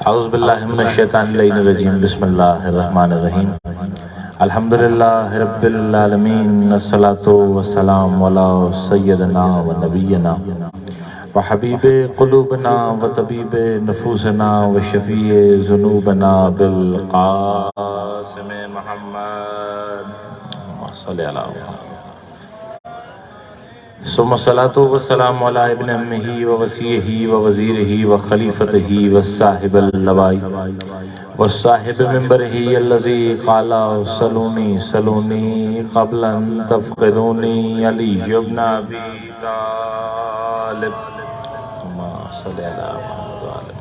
اعوذ باللہ من الشیطان الرجیم بسم اللہ الرحمن الرحیم الحمدللہ رب العالمین الصلاة والسلام علی سیدنا و نبینا و حبیب قلوبنا و طبیب نفوسنا و شفیع ذنوبنا بالقاسم محمد صلی اللہ علیہ وسلم ثم الصلاة والسلام علی ابن امہ و وسیعہ و وزیرہ و خلیفتہ و صاحب اللواء و صاحب منبرہ الذی قال صلونی صلونی قبل ان تفقدونی علی ابن ابی طالب صلی اللہ علیہ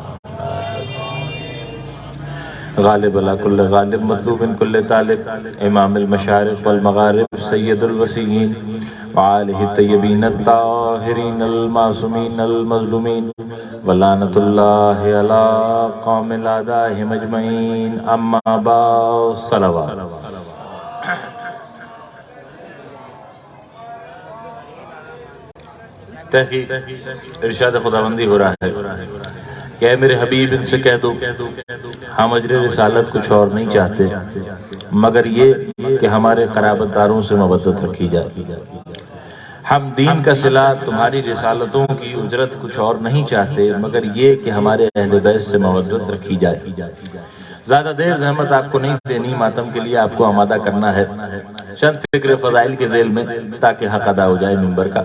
غالب علی کل غالب مطلوب ان کل طالب امام المشارق والمغارب سید الوسیین وآلہ الطیبین الطاہرین المعصومین المظلومین ولعنت اللہ علی قوم العداء مجمعین اما بعد صلوات تحقیق ارشاد خداوندی ہو رہا ہے کہ اے میرے حبیب ان سے کہہ دو ہم اجر رسالت کچھ اور نہیں چاہتے مگر یہ کہ ہمارے قرابت داروں سے مودت رکھی جائے ہم دین کا صلہ تمہاری رسالتوں کی اجرت کچھ اور نہیں چاہتے مگر یہ کہ ہمارے اہل بیت سے مودت رکھی جائے زیادہ دیر زحمت آپ کو نہیں دینی ماتم کے لیے آپ کو آمادہ کرنا ہے چند فکر فضائل کے ذیل میں تاکہ حق ادا ہو جائے منبر کا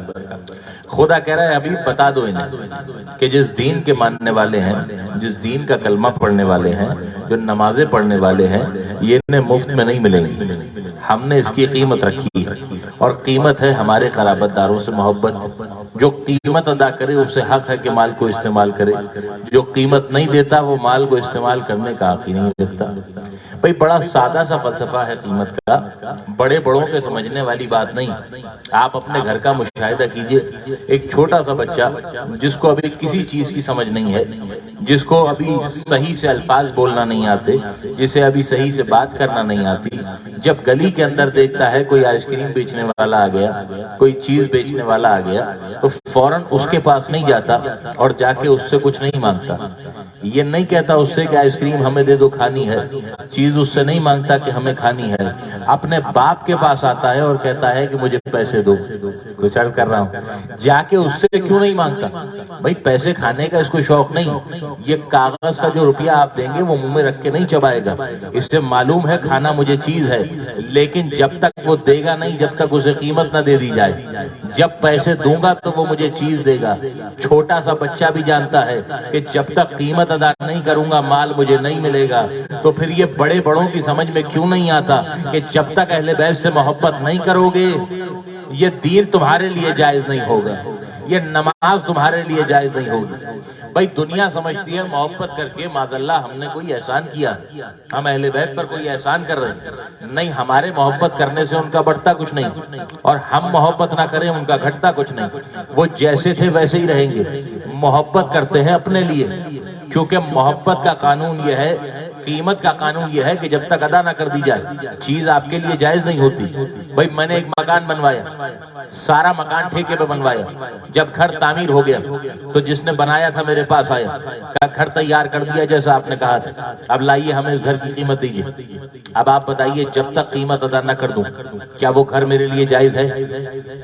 خدا کہہ رہا ہے ابھی بتا دو انہیں کہ جس دین کے ماننے والے ہیں جس دین کا کلمہ پڑھنے والے ہیں جو نمازیں پڑھنے والے ہیں یہ انہیں مفت میں نہیں ملیں گی ہم نے اس کی قیمت رکھی ہے اور قیمت ہے ہمارے قرابت داروں سے محبت جو قیمت ادا کرے اسے حق ہے کہ مال کو استعمال کرے جو قیمت نہیں دیتا وہ مال کو استعمال کرنے کا حق ہی نہیں رکھتا بھئی بڑا سادہ سا فلسفہ ہے قیمت کا بڑے بڑوں کے سمجھنے والی بات نہیں آپ اپنے گھر کا مشاہدہ کیجئے ایک چھوٹا سا بچہ جس کو ابھی کسی چیز کی سمجھ نہیں ہے جس کو ابھی صحیح سے الفاظ بولنا نہیں آتے جسے ابھی صحیح سے بات کرنا نہیں آتی جب گلی کے اندر دیکھتا ہے کوئی آئس کریم بیچنے والا آ گیا کوئی چیز بیچنے والا آ گیا تو فوراً اس کے پاس نہیں جاتا اور جا کے اس سے کچھ نہیں مانگتا یہ نہیں کہتا اس سے کہ آئس کریم ہمیں دے دو کھانی ہے چیز اس سے نہیں مانگتا کہ ہمیں کھانی ہے اپنے باپ کے پاس آتا ہے اور کہتا ہے کہ مجھے پیسے دو کچھ عرض کر رہا ہوں جا کے اس سے کیوں نہیں مانگتا بھئی پیسے کھانے کا اس کو شوق نہیں یہ کاغذ کا جو روپیہ آپ دیں گے وہ منہ میں رکھ کے نہیں چبائے گا اس سے معلوم ہے کھانا مجھے چیز ہے لیکن جب تک وہ دے گا نہیں جب تک اسے قیمت نہ دے دی جائے جب پیسے دوں گا تو وہ مجھے چیز دے گا چھوٹا سا بچہ بھی جانتا ہے کہ جب تک قیمت ادا نہیں کروں گا مال مجھے نہیں ملے گا تو پھر یہ بڑے بڑوں کی سمجھ میں کیوں نہیں آتا کہ جب تک اہل بیت سے محبت نہیں کرو گے یہ دین تمہارے لیے جائز نہیں ہوگا یہ نماز تمہارے لیے جائز نہیں ہوگی بھئی دنیا سمجھتی ہے محبت کر کے معاذاللہ ہم نے کوئی احسان کیا ہم اہل بیت پر کوئی احسان کر رہے ہیں نہیں ہمارے محبت کرنے سے ان کا بڑھتا کچھ نہیں اور ہم محبت نہ کریں ان کا گھٹتا کچھ نہیں وہ جیسے تھے ویسے ہی رہیں گے محبت کرتے ہیں اپنے لیے کیونکہ محبت کا قانون یہ ہے قیمت کا قانون یہ ہے کہ جب تک ادا نہ کر دی جائے چیز آپ کے لیے جائز نہیں ہوتی بھئی میں نے ایک مکان بنوایا سارا مکان ٹھیکے پہ بنوایا جب گھر تعمیر ہو گیا تو جس نے بنایا تھا میرے پاس آیا کہا گھر تیار کر دیا جیسا آپ نے کہا تھا اب لائیے ہمیں اس گھر کی قیمت دیجئے اب آپ بتائیے جب تک قیمت ادا نہ کر دوں کیا وہ گھر میرے لیے جائز ہے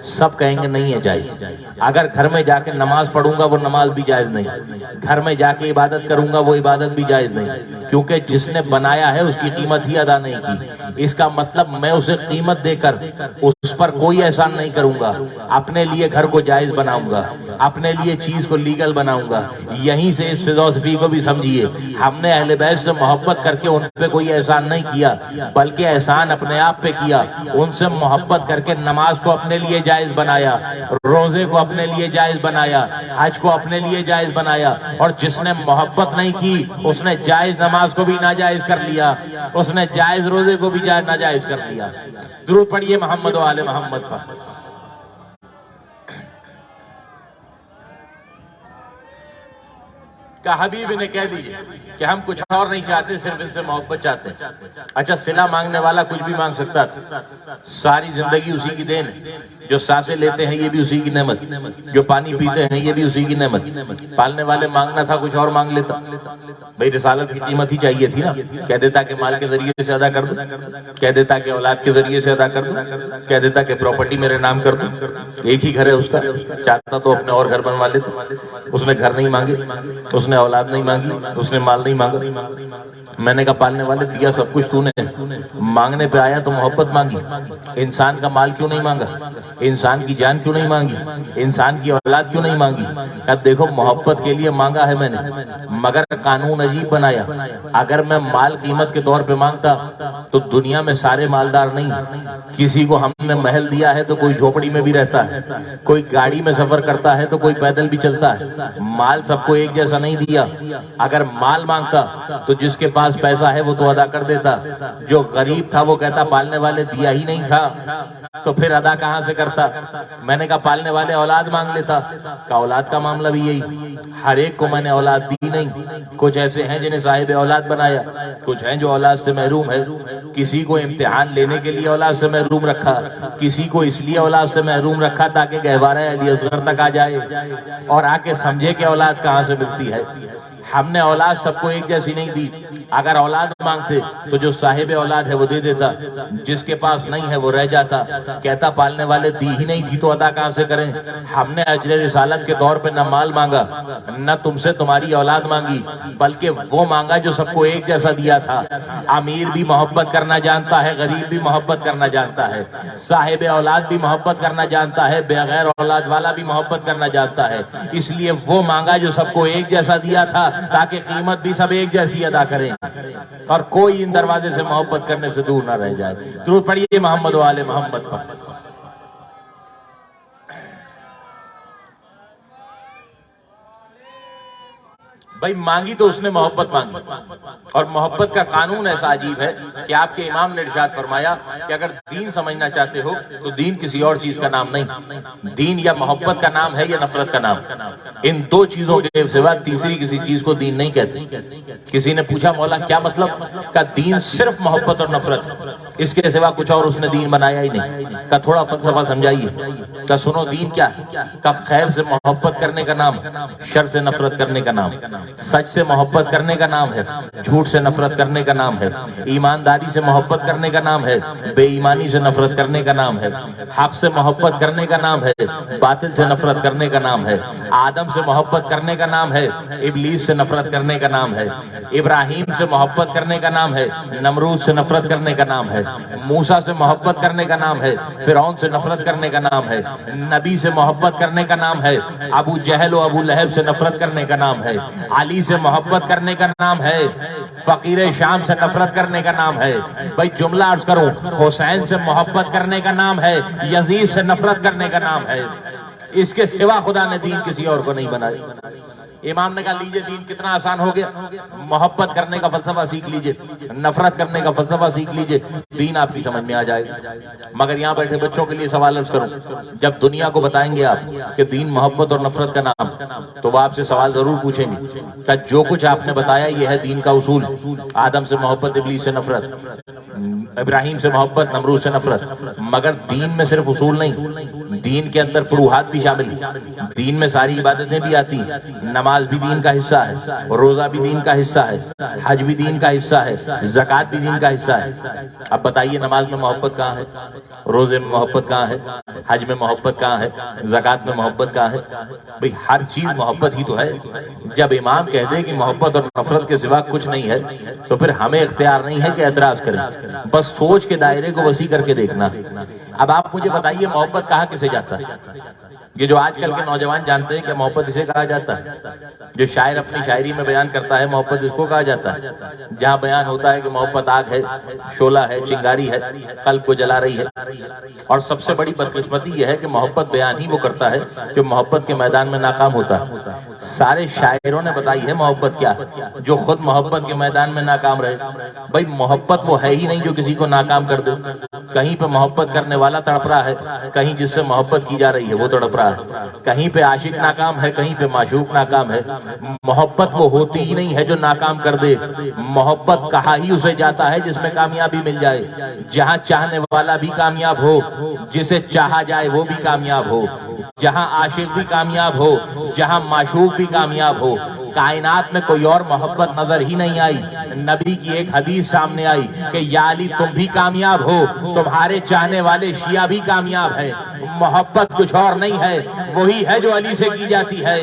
سب کہیں گے نہیں ہے جائز اگر گھر میں جا کے نماز پڑھوں گا وہ نماز بھی جائز نہیں گھر میں جا کے عبادت کروں گا وہ عبادت بھی جائز نہیں کیونکہ جس نے بنایا ہے اس کی قیمت ہی ادا نہیں کی اس کا مطلب میں اسے قیمت دے کر اس پر کوئی احسان نہیں کروں گا اپنے لیے گھر کو جائز بناؤں گا اپنے لیے چیز کو لیگل بناؤں گا یہیں سے اس فلسفی کو بھی سمجھیے ہم نے اہل بیت سے محبت کر کے ان پہ کوئی احسان نہیں کیا بلکہ احسان اپنے آپ پہ کیا ان سے محبت کر کے نماز کو اپنے لیے جائز بنایا روزے کو اپنے لیے جائز بنایا حج کو اپنے لیے جائز بنایا اور جس نے محبت نہیں کی اس نے جائز نماز کو بھی ناجائز کر لیا اس نے جائز روزے کو بھی ناجائز کر لیا درود پڑھیے محمد و آل محمد پر کہ حبیب انہیں کہہ دیجئے کہ ہم کچھ اور نہیں چاہتے، صرف ان سے محبت چاہتے ہیں۔ اچھا صلہ مانگنے والا کچھ بھی مانگ سکتا تھا، ساری زندگی اسی کی دین ہے، جو سانسیں لیتے ہیں یہ بھی اسی کی نعمت، جو پانی پیتے ہیں یہ بھی اسی کی نعمت۔ پالنے والے مانگنا تھا کچھ اور مانگ لیتا، بھئی رسالت کی قیمت ہی چاہیے تھی نا، کہہ دیتا کہ مال کے ذریعے سے ادا کر دو، کہہ دیتا کہ اولاد کے ذریعے سے ادا کر دو، کہہ دیتا کہ پراپرٹی میرے نام کر دو، ایک ہی گھر ہے اس کا، چاہتا تو اپنے اور گھر بنوا لیتا۔ اس نے گھر نہیں مانگے، اس نے اولاد نہیں مانگی، اس نے مال نہیں مانگا۔ میں نے کہا پالنے والے دیا سب کچھ تو نے، مانگنے پہ آیا تو محبت مانگی، انسان کا مال کیوں نہیں مانگا، انسان کی جان کیوں نہیں مانگی، انسان کی اولاد کیوں نہیں مانگی؟ کہا دیکھو محبت کے لیے مانگا ہے میں نے، مگر قانون عجیب بنایا، اگر میں مال قیمت کے طور پہ مانگتا تو دنیا میں سارے مالدار نہیں، کسی کو ہم نے محل دیا ہے تو کوئی جھوپڑی میں بھی رہتا ہے، کوئی گاڑی میں سفر کرتا ہے تو کوئی پیدل بھی چلتا ہے، مال سب کو ایک جیسا نہیں دیا۔ اگر مال مانگتا تو جس کے پاس پیسہ ہے وہ تو ادا کر دیتا، جو غریب تھا وہ کہتا پالنے والے دیا ہی نہیں تھا تو پھر ادا کہاں سے کرتا؟ میں نے کہا پالنے والے اولاد مانگ لیتا، کہ اولاد کا معاملہ بھی یہی، ہر ایک کو میں نے اولاد دی نہیں، کچھ ایسے ہیں جنہیں صاحب اولاد بنایا، کچھ ہیں جو اولاد سے محروم ہے، کسی کو امتحان لینے کے لیے اولاد سے محروم رکھا، کسی کو اس لیے اولاد سے محروم رکھا تاکہ گہوارہ علی اصغر تک آ جائے اور آ کے سمجھے کہ اولاد کہاں سے ملتی ہے۔ ہم نے اولاد سب کو ایک جیسی نہیں دی، اگر اولاد مانگتے تو جو صاحب اولاد ہے وہ دے دیتا، جس کے پاس نہیں ہے وہ رہ جاتا، کہتا پالنے والے دی ہی نہیں تھی تو ادا کہاں سے کریں؟ ہم نے اجر رسالت کے طور پہ نہ مال مانگا، نہ تم سے تمہاری اولاد مانگی، بلکہ وہ مانگا جو سب کو ایک جیسا دیا تھا۔ امیر بھی محبت کرنا جانتا ہے، غریب بھی محبت کرنا جانتا ہے، صاحب اولاد بھی محبت کرنا جانتا ہے، بغیر اولاد والا بھی محبت کرنا جانتا ہے، اس لیے وہ مانگا جو سب کو ایک جیسا دیا تھا تاکہ قیمت بھی سب ایک جیسی ادا کریں اور کوئی ان دروازے سے محبت کرنے سے دور نہ رہ جائے۔ درود پڑھیے محمد و آل محمد پر۔ بھائی مانگی تو اس نے محبت مانگی، اور محبت کا قانون ایسا عجیب ہے کہ آپ کے امام نے ارشاد فرمایا کہ اگر دین سمجھنا چاہتے ہو تو دین کسی اور چیز کا نام نہیں، دین یا محبت کا نام ہے یا نفرت کا نام، ان دو چیزوں کے سوا تیسری کسی چیز کو دین نہیں کہتے۔ کسی نے پوچھا مولا کیا مطلب؟ کہ دین صرف محبت اور نفرت، اس کے سوا کچھ اور اس نے دین بنایا ہی نہیں۔ کہ تھوڑا فلسفہ سمجھائیے، کہ سنو دین کیا ہے؟ کہ خیر سے محبت کرنے کا نام، شر سے نفرت کرنے کا نام، سچ سے محبت کرنے کا نام ہے، جھوٹ سے نفرت کرنے کا نام ہے، ایمانداری سے محبت کرنے کا نام ہے، بے ایمانی سے نفرت کرنے کا نام ہے، حق سے محبت کرنے کا نام ہے، باطل سے نفرت کرنے کا نام ہے، آدم سے محبت کرنے کا نام ہے، ابلیس سے نفرت کرنے کا نام ہے، ابراہیم سے محبت کرنے کا نام ہے، نمرود سے نفرت کرنے کا نام ہے، موسیٰ سے محبت کرنے کا نام ہے، فرعون سے نفرت کرنے کا نام ہے، نبی سے محبت کرنے کا نام ہے، ابو جہل و ابو لہب سے نفرت کرنے کا نام ہے، علی سے محبت کرنے کا نام ہے، فقیر شام سے نفرت کرنے کا نام ہے۔ بھائی جملہ عرض کروں، حسین سے محبت کرنے کا نام ہے، یزید سے نفرت کرنے کا نام ہے، اس کے سوا خدا نے دین کسی اور کو نہیں بنائی۔ امام نے کہا لیجئے دین کتنا آسان ہو گیا، محبت کرنے کا فلسفہ سیکھ لیجئے، نفرت کرنے کا فلسفہ سیکھ لیجئے، دین آپ کی سمجھ میں آ جائے گا۔ مگر یہاں بیٹھے بچوں کے لیے سوال عرض کروں، جب دنیا کو بتائیں گے آپ کہ دین محبت اور نفرت کا نام، تو وہ آپ سے سوال ضرور پوچھیں گے کہ جو کچھ آپ نے بتایا یہ ہے دین کا اصول، آدم سے محبت، ابلیس سے نفرت، ابراہیم سے محبت، نمرود سے نفرت، مگر دین میں صرف اصول نہیں، دین کے اندر فروحات بھی شامل ہیں، دین میں ساری عبادتیں بھی آتی ہیں، نماز بھی دین کا حصہ ہے، روزہ بھی دین کا حصہ ہے، حج بھی دین کا حصہ ہے، زکوٰۃ بھی دین کا حصہ ہے۔ اب بتائیے نماز میں محبت کہاں ہے، روزے میں محبت کہاں ہے، حج میں محبت کہاں ہے، زکوٰۃ میں محبت کہاں ہے؟ بھئی ہر چیز محبت ہی تو ہے۔ جب امام کہہ دے کہ محبت اور نفرت کے سوا کچھ نہیں ہے تو پھر ہمیں اختیار نہیں ہے کہ اعتراض کریں، بس سوچ کے دائرے کو وسیع کر کے دیکھنا۔ اب آپ مجھے بتائیے محبت کہاں کسے جاتا ہے؟ یہ جو آج کل کے نوجوان جانتے ہیں کہ محبت اسے کہا جاتا ہے، جو شاعر اپنی شاعری میں بیان کرتا ہے محبت اس کو کہا جاتا ہے، جہاں بیان ہوتا ہے کہ محبت آگ ہے، شعلہ ہے، چنگاری ہے، قلب کو جلا رہی ہے۔ اور سب سے بڑی بدقسمتی یہ ہے کہ محبت بیان ہی وہ کرتا ہے جو محبت کے میدان میں ناکام ہوتا ہے۔ سارے شاعروں نے بتائی ہے محبت کیا، جو خود محبت کے میدان میں ناکام رہے۔ بھئی محبت وہ ہے ہی نہیں جو کسی کو ناکام کر دے، کہیں پہ محبت کرنے والا تڑپ رہا ہے، کہیں جس سے محبت کی جا رہی ہے وہ تڑپ رہا ہے۔ رہا ہے. کہیں پہ عاشق ناکام ہے, کہیں پہ معشوق ناکام ہے. محبت وہ ہوتی ہی نہیں ہے جو ناکام کر دے. محبت کہا ہی اسے جاتا ہے جس میں کامیابی مل جائے. جہاں چاہنے والا بھی کامیاب ہو, جسے چاہا جائے وہ بھی کامیاب ہو, جہاں عاشق بھی کامیاب ہو, جہاں معشوق بھی کامیاب ہو. کائنات میں کوئی اور محبت نظر ہی نہیں آئی. نبی کی ایک حدیث سامنے آئی کہ یا علی تم بھی کامیاب ہو, تمہارے چاہنے والے شیعہ بھی کامیاب ہیں. محبت کچھ اور نہیں ہے, وہی ہے جو علی سے کی جاتی ہے,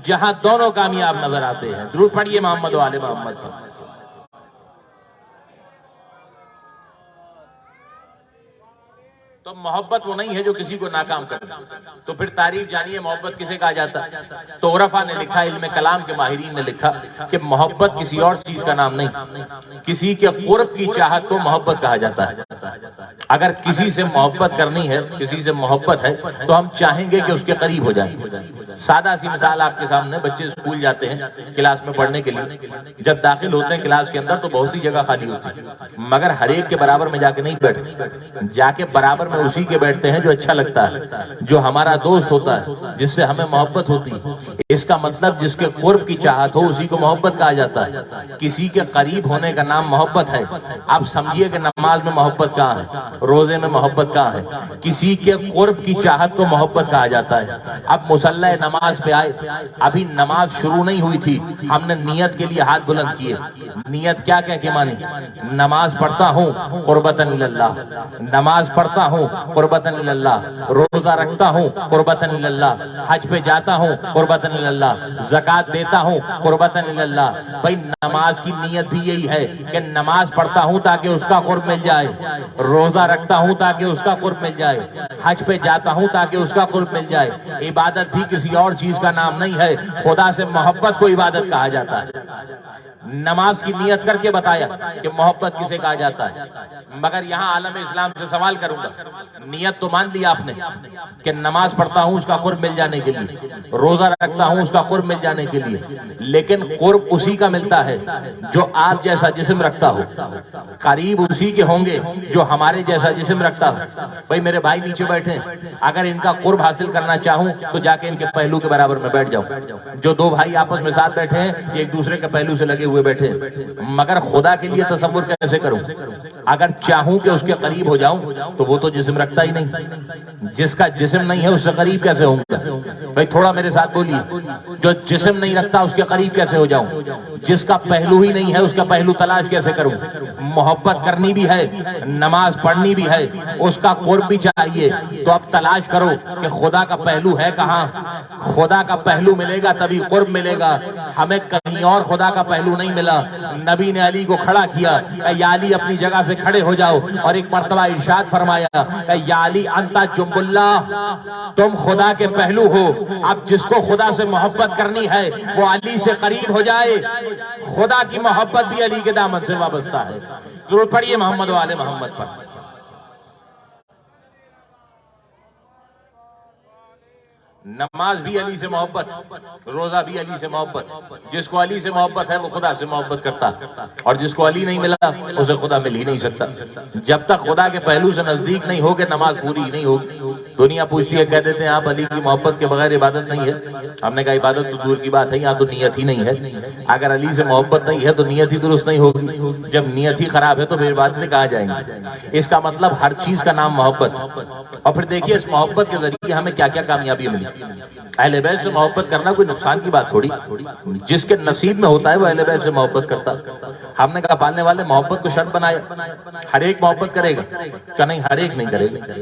جہاں دونوں کامیاب نظر آتے ہیں. درود پڑھیے محمد و آل محمد پر. تو محبت وہ نہیں ہے جو کسی کو ناکام کر دے. تو پھر تعریف جانیے محبت کسے کہا جاتا ہے. تو عرفا نے لکھا, علم کلام کے ماہرین نے لکھا کہ محبت کسی اور چیز کا نام نہیں, کسی کے قرب کی چاہت تو محبت کہا جاتا ہے. اگر کسی سے محبت کرنی ہے, کسی سے محبت ہے, تو ہم چاہیں گے کہ اس کے قریب ہو جائیں. سادہ سی مثال آپ کے سامنے, بچے اسکول جاتے ہیں کلاس میں پڑھنے کے لیے. جب داخل ہوتے ہیں کلاس کے اندر تو بہت سی جگہ خالی ہوتی ہے, مگر ہر ایک کے برابر میں جا کے نہیں بیٹھتے. جا کے برابر میں اسی کے بیٹھتے ہیں جو اچھا لگتا ہے, جو ہمارا دوست ہوتا ہے, جس سے ہمیں محبت ہوتی ہے. اس کا مطلب جس کے قرب کی چاہت ہو اسی کو محبت کہا جاتا ہے. کسی کے قریب ہونے کا نام محبت ہے. آپ سمجھیے کہ نماز میں محبت کہاں ہے, روزے میں محبت کہاں ہے. کسی کے قرب کی چاہت کو محبت کہا جاتا ہے. اب مصلی نماز پہ آئے, ابھی نماز شروع نہیں ہوئی تھی, ہم نے نیت کے لیے ہاتھ بلند کیے. نیت کیا کہہ کے مانی؟ نماز پڑھتا ہوں قربتاً اللہ, نماز پڑھتا ہوں قربتاً اللہ, روزہ رکھتا ہوں قربتاً اللہ, حج پہ جاتا ہوں قربتاً اللہ, زکوٰۃ دیتا ہوں قربتاً اللہ. بھئی نماز کی نیت بھی یہی ہے کہ نماز پڑھتا ہوں تاکہ اس کا قرب مل جائے, روزہ رکھتا ہوں تاکہ اس کا قرب مل جائے, حج پہ جاتا ہوں تاکہ اس کا قرب مل جائے. عبادت بھی کسی اور چیز کا نام نہیں ہے, خدا سے محبت کو عبادت کہا جاتا ہے. نماز کی نیت کر کے بتایا کہ محبت کسے کہا جاتا ہے. مگر یہاں عالم اسلام سے سوال کروں گا, نیت تو مان لیا آپ نے کہ نماز پڑھتا ہوں اس کا قرب مل جانے کے لیے, روزہ رکھتا ہوں اس کا قرب مل جانے کے لیے, لیکن قرب اسی کا ملتا ہے جو آپ جیسا جسم رکھتا ہو, قریب اسی کے ہوں گے جو ہمارے جیسا جسم رکھتا ہو. بھئی میرے بھائی نیچے بیٹھے ہیں, اگر ان کا قرب حاصل کرنا چاہوں تو جا کے ان کے پہلو کے برابر میں بیٹھ جاؤں. جو دو بھائی آپس میں ساتھ بیٹھے ہیں, ایک دوسرے کے پہلو سے لگے ہوئے بیٹھے ہیں, مگر خدا کے لیے تصور کیسے کروں؟ اگر چاہوں کہ اس کے قریب ہو جاؤں تو وہ تو جسم رکھتا ہی نہیں. جس کا جسم نہیں ہے اس سے قریب کیسے ہوں گا؟ بھئی تھوڑا میرے ساتھ بولیے, جو جسم نہیں رکھتا اس کے قریب کیسے ہو جاؤں؟ جس کا پہلو ہی نہیں ہے اس کا پہلو تلاش کیسے کروں؟ محبت کرنی بھی ہے, نماز پڑھنی بھی ہے, اس کا قرب بھی چاہیے, تو اب تلاش کرو کہ خدا کا پہلو ہے کہاں. خدا کا پہلو ملے گا تبھی قرب ملے گا. ہمیں کہیں اور خدا کا پہلو نہیں ملا. نبی نے علی کو کھڑا کیا, یا علی اپنی جگہ سے کھڑے ہو جاؤ, اور ایک مرتبہ ارشاد فرمایا یا علی انتا جنب اللہ, تم خدا کے پہلو ہو. اب جس کو خدا سے محبت کرنی ہے وہ علی سے قریب ہو جائے. خدا کی محبت بھی علی کے دامن سے وابستہ ہے. درود پڑھیے محمد و آل محمد پر. نماز بھی علی سے محبت, روزہ بھی علی سے محبت. جس کو علی سے محبت ہے وہ خدا سے محبت کرتا, اور جس کو علی نہیں ملا اسے خدا مل ہی نہیں سکتا. جب تک خدا کے پہلو سے نزدیک نہیں ہوگے نماز پوری ہی نہیں ہوگی. دنیا پوچھتی ہے, کہہ دیتے ہیں آپ علی کی محبت کے بغیر عبادت نہیں ہے. ہم نے کہا عبادت تو دور کی بات ہے, یہاں تو نیت ہی نہیں ہے. اگر علی سے محبت نہیں ہے تو نیت ہی درست نہیں ہوگی. جب نیت ہی خراب ہے تو پھر عبادتیں کہاں جائیں گی؟ اس کا مطلب ہر چیز کا نام محبت. اور پھر دیکھیے اس محبت کے ذریعے ہمیں کیا کیا کامیابی ملی. اہل بیت سے محبت کرنا کوئی نقصان کی بات تھوڑی, جس کے نصیب میں ہوتا ہے وہ اہل بیت سے محبت کرتا. ہم نے کہا پالنے والے محبت کو شرط بنایا, ہر ایک محبت کرے گا, کہ نہیں ہر ایک نہیں کرے گا.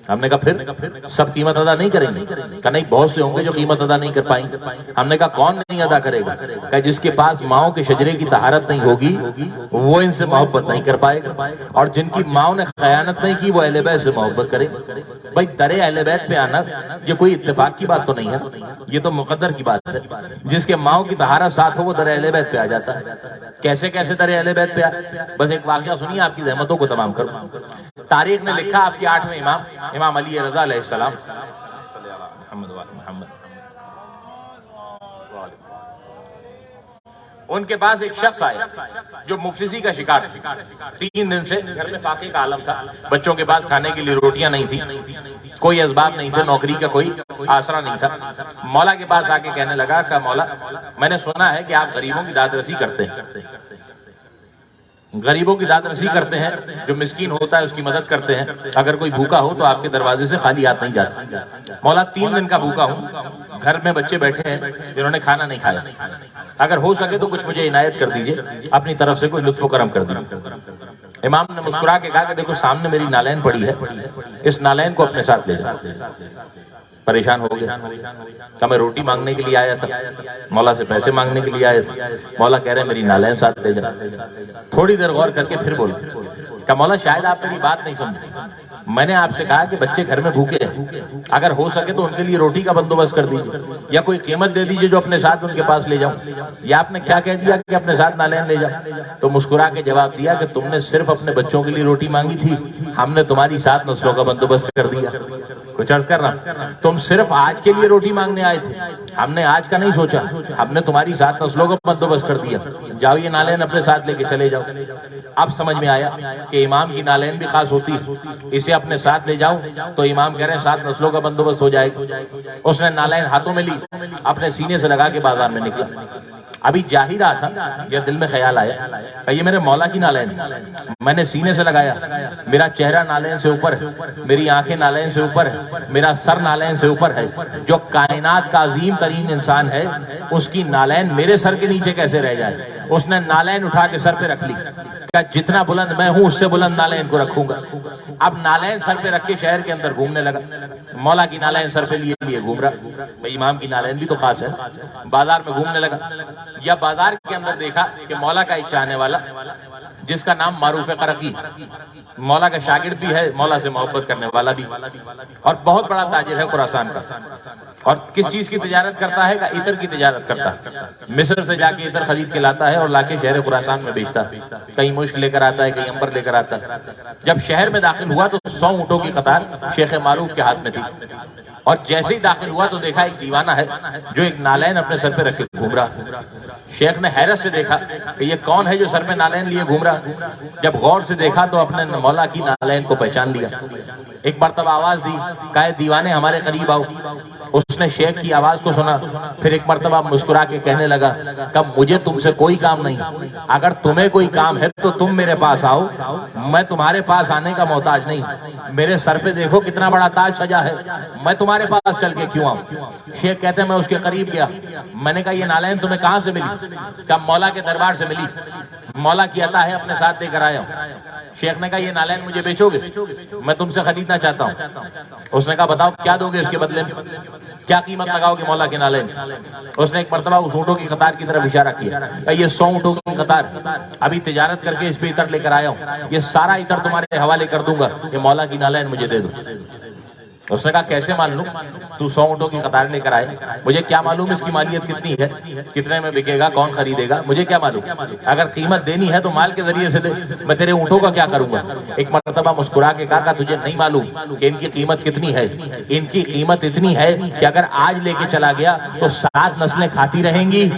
ہم نے کہا پھر سب قیمت ادا نہیں کریں گے, کہ نہیں بہت سے ہوں گے جو قیمت ادا نہیں کر پائیں گے. ہم نے کہا کون نہیں ادا کرے گا؟ کہ جس کے پاس ماؤں کے شجرے کی طہارت نہیں ہوگی وہ ان سے محبت نہیں کر پائے گا, اور جن کی ماؤں نے خیانت نہیں کی وہ اہل بیت سے محبت کرے. بھائی در اہل بیت پہ آنا یہ کوئی اتفاق کی بات تو نہیں ہے, یہ تو مقدر کی بات ہے. جس کے ماؤں کی طہارت ساتھ ہو وہ در اہل بیت پہ آ جاتا ہے. کیسے کیسے در اہل بیت پہ آئے؟ بس ایک واقعہ سنیے, آپ کی زحمتوں کو تمام کروں. تاریخ نے لکھا آپ کے 8ویں امام, امام علی رضا علیہ السلام, ان کے پاس ایک شخص آیا جو مفلسی کا شکار تھا. 3 دن سے گھر میں فاقے کا عالم تھا, بچوں کے پاس کھانے کے لیے روٹیاں نہیں تھی. کوئی اسباب نہیں تھے، نوکری کا کوئی آسرا نہیں تھا. مولا کے پاس آ کے کہنے لگا کہ مولا میں نے سنا ہے کہ آپ غریبوں کی داد رسی کرتے ہیں، غریبوں کی داد رسی کرتے ہیں، جو مسکین ہوتا ہے اس کی مدد کرتے ہیں، اگر کوئی بھوکا ہو تو آپ کے دروازے سے خالی ہاتھ نہیں جاتا. مولا 3 دن کا بھوکا ہوں، گھر میں بچے بیٹھے ہیں جنہوں نے کھانا نہیں کھایا، اگر ہو سکے تو کچھ مجھے عنایت کر دیجئے، اپنی طرف سے کوئی لطف و کرم کر دیجئے. امام نے مسکرا کے کہا کہ دیکھو سامنے میری نالین پڑی ہے، اس نالین کو اپنے ساتھ لے جاؤ. پریشان ہو گیا کہ میں روٹی مانگنے کے لیے آیا تھا، مولا سے پیسے مانگنے کے لیے آیا تھا، مولا کہہ رہے ہیں میری نالین ساتھ لے جاؤ. تھوڑی دیر غور کر کے پھر بولا کہ مولا شاید آپ میری بات نہیں سمجھے، میں نے آپ سے کہا کہ بچے گھر میں بھوکے ہیں، اگر ہو سکے تو ان کے لیے روٹی کا بندوبست کر دیجئے یا کوئی قیمت دے دیجئے جو اپنے ساتھ ان کے پاس لے جاؤں. یا آپ نے کیا کہہ دیا کہ اپنے ساتھ نالین لے جاؤ؟ تو مسکرا کے جواب دیا کہ تم نے صرف اپنے بچوں کے لیے روٹی مانگی تھی، ہم نے تمہاری 7 نسلوں کا بندوبست کر دیا. کچھ عرض کر رہا، تم صرف آج کے لیے روٹی مانگنے آئے تھے، ہم نے آج کا نہیں سوچا، ہم نے تمہاری 7 نسلوں کا بندوبست کر دیا. جاؤ یہ نالین اپنے ساتھ لے کے چلے جاؤ. اب سمجھ میں آیا کہ امام کی نالین بھی خاص ہوتی ہے، اسے اپنے ساتھ لے جاؤں تو امام کہہ رہے ہیں 7 نسلوں کا بندوبست ہو جائے گا. اس نے نالین ہاتھوں میں لی، اپنے سینے سے لگا کے بازار میں نکلا. ابھی جا ہی رہا تھا یہ دل میں خیال آیا کہ یہ میرے مولا کی نالین، میں نے سینے سے لگایا، میرا چہرہ نالین سے اوپر ہے، میری آنکھیں نالین سے اوپر ہے، میرا سر نالین سے اوپر ہے. جو کائنات کا عظیم ترین انسان ہے اس کی نالین میرے سر کے نیچے کیسے رہ جائے؟ اس نے نالین اٹھا کے سر پہ رکھ لی کہ جتنا بلند میں ہوں اس سے بلند نالین کو رکھوں گا. اب نالین سر پہ رکھ کے شہر کے اندر گھومنے لگا. مولا کی نالین سر پہ لیے گھوم رہا. بھئی امام کی نالین بھی تو خاص ہے. بازار میں گھومنے لگا، یا بازار کے اندر دیکھا کہ مولا کا ایک چاہنے والا جس کا نام معروف قرقی، مولا کا شاگرد بھی ہے، مولا سے محبت کرنے والا بھی، اور بہت بڑا تاجر ہے خراسان کا. اور کس چیز کی تجارت کرتا ہے؟ کہ عطر کی تجارت کرتا ہے. مصر سے جا کے عطر خرید کے لاتا ہے اور لا کے شہر خراسان میں بیچتا ہے. کہیں مشک لے کر آتا ہے، کہیں امبر لے کر آتا ہے. جب شہر میں داخل ہوا تو 100 اونٹوں کی قطار شیخ معروف کے ہاتھ میں تھی، اور جیسے ہی داخل ہوا تو دیکھا ایک دیوانہ ہے جو ایک نالین اپنے سر پہ رکھے گھوم رہا. شیخ نے حیرت سے دیکھا کہ یہ کون ہے جو سر پہ نالین لیے گھوم رہا. جب غور سے دیکھا تو اپنے مولا کی نالین کو پہچان لیا. ایک مرتبہ آواز دی، کہا دیوانے ہمارے قریب آؤ. اس نے شیخ کی آواز کو سنا، پھر ایک مرتبہ مسکرا کے کہنے لگا کہ مجھے تم سے کوئی کام نہیں، اگر تمہیں کوئی کام ہے تو تم میرے پاس آؤ، میں تمہارے پاس آنے کا محتاج نہیں. میرے سر پہ دیکھو کتنا بڑا تاج سجا ہے، میں تمہارے پاس چل کے کیوں آؤں؟ شیخ کہتے ہیں میں اس کے قریب گیا، میں نے کہا یہ نالین تمہیں کہاں سے ملی؟ کہا مولا کے دربار سے ملی، مولا کی عطا ہے اپنے ساتھ لے کر آیا ہوں. شیخ نے کہا یہ نالین مجھے بیچو گے؟ میں تم سے خریدنا چاہتا ہوں. اس نے کہا بتاؤ کیا دو گے اس کے بدلے میں، کیا قیمت لگاؤ گے مولا کے نالین؟ اس نے ایک مرتبہ اس اونٹوں کی قطار کی طرف اشارہ کیا کہ یہ 100 اونٹوں کی قطار، ابھی تجارت کر کے اس پہ عطر لے کر آیا ہوں، یہ سارا عطر تمہارے حوالے کر دوں گا، یہ مولا کی نالین مجھے دے دو. اس نے کہا کیسے مان لوں؟ تو 100 اونٹوں کی قطار لے کر آئے، مجھے کیا معلوم اس کی مالیت کتنی ہے، کتنے میں بکے گا، کون خریدے گا، مجھے کیا معلوم؟ اگر قیمت دینی ہے تو مال کے ذریعے سے دے، میں تیرے اونٹوں کا کیا کروں گا؟ ایک مرتبہ مسکرا کے کہا تجھے نہیں معلوم کہ ان کی قیمت کتنی ہے؟ ان کی قیمت اتنی ہے کہ اگر آج لے کے چلا گیا تو 7 نسلیں کھاتی رہیں گی،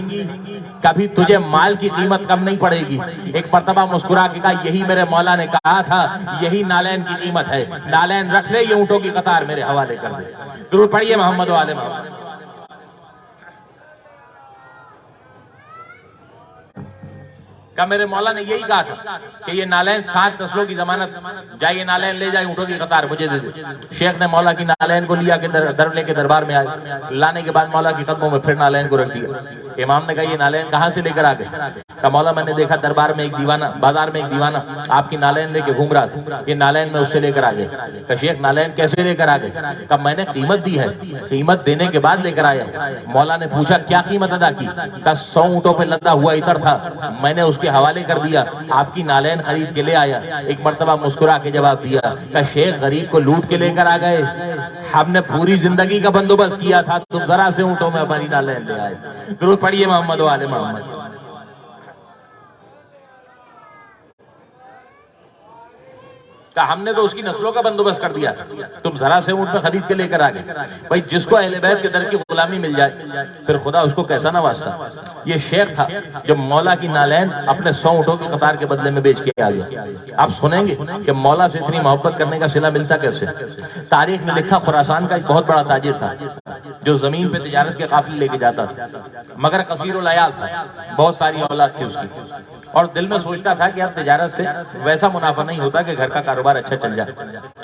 کبھی تجھے مال کی قیمت کم نہیں پڑے گی. ایک مرتبہ مسکرا کے کہا یہی میرے مولا نے کہا تھا، یہی نالین کی قیمت ہے، نالین رکھ لے، یہ اونٹوں کی قطار میرے حوالے کر دے. درود پڑھیے محمد و آل محمد. کہ میرے مولا نے یہی کہا تھا کہ یہ نالین 7 نسلوں کی ضمانت، جائے یہ نالین لے جائے، اونٹوں کی قطار مجھے دے دے. شیخ نے مولا کی نالین کو لیا کہ لے کے دربار میں آئے. لانے کے بعد مولا کی قدموں میں پھر نالین کو رکھ دیا. امام نے کہا یہ نالین کہاں سے لے کر آ گئے؟ کہا مولا میں نے دیکھا دربار میں ایک دیوانہ، بازار میں ایک دیوانہ آپ کی نالین لے کے گھوم رہا تھا، یہ نالین میں اس سے لے کر آ گئے. کہ شیخ نالین کیسے لے کر آ گئے؟ کہ میں نے قیمت دی ہے، قیمت دینے کے بعد لے کر آیا. مولا نے پوچھا کیا قیمت ادا کی؟ کہ 100 اونٹوں پہ لدا ہوا عطر تھا، میں نے اس کے حوالے کر دیا، آپ کی نالین خرید کے لے آیا. ایک مرتبہ مسکرا کے جواب دیا کہ شیخ غریب کو لوٹ کے لے کر آ گئے، ہم نے پوری زندگی کا بندوبست کیا تھا، تم ذرا سے اونٹوں میں ہماری نالین لے آئے. درود پڑھیے محمد و آل محمد. کہ ہم نے تو اس کی نسلوں کا بندوبست کر دیا، تم ذرا سے اونٹ میں خرید کے لے کر آ گئے. بھائی جس کو اہل بیت کے در کی غلامی غلامی مل جائے پھر خدا اس کو کیسا نوازتا۔ یہ شیخ تھا جب مولا کی نالین اپنے 100 اونٹوں کی قطار کے بدلے میں بیچ کے آ گیا۔ آپ سنیں گے کہ مولا سے اتنی محبت کرنے کا صلہ ملتا کیسے۔ تاریخ نے لکھا خراسان کا ایک بہت بڑا تاجر تھا جو زمین پہ تجارت کے قافلے لے کے جاتا تھا، مگر قصیر العیال تھا، بہت ساری اولاد تھی اس کی، اور دل میں سوچتا تھا کہ اب تجارت سے ویسا منافع نہیں ہوتا کہ گھر کا کاروبار اچھا چل جائے۔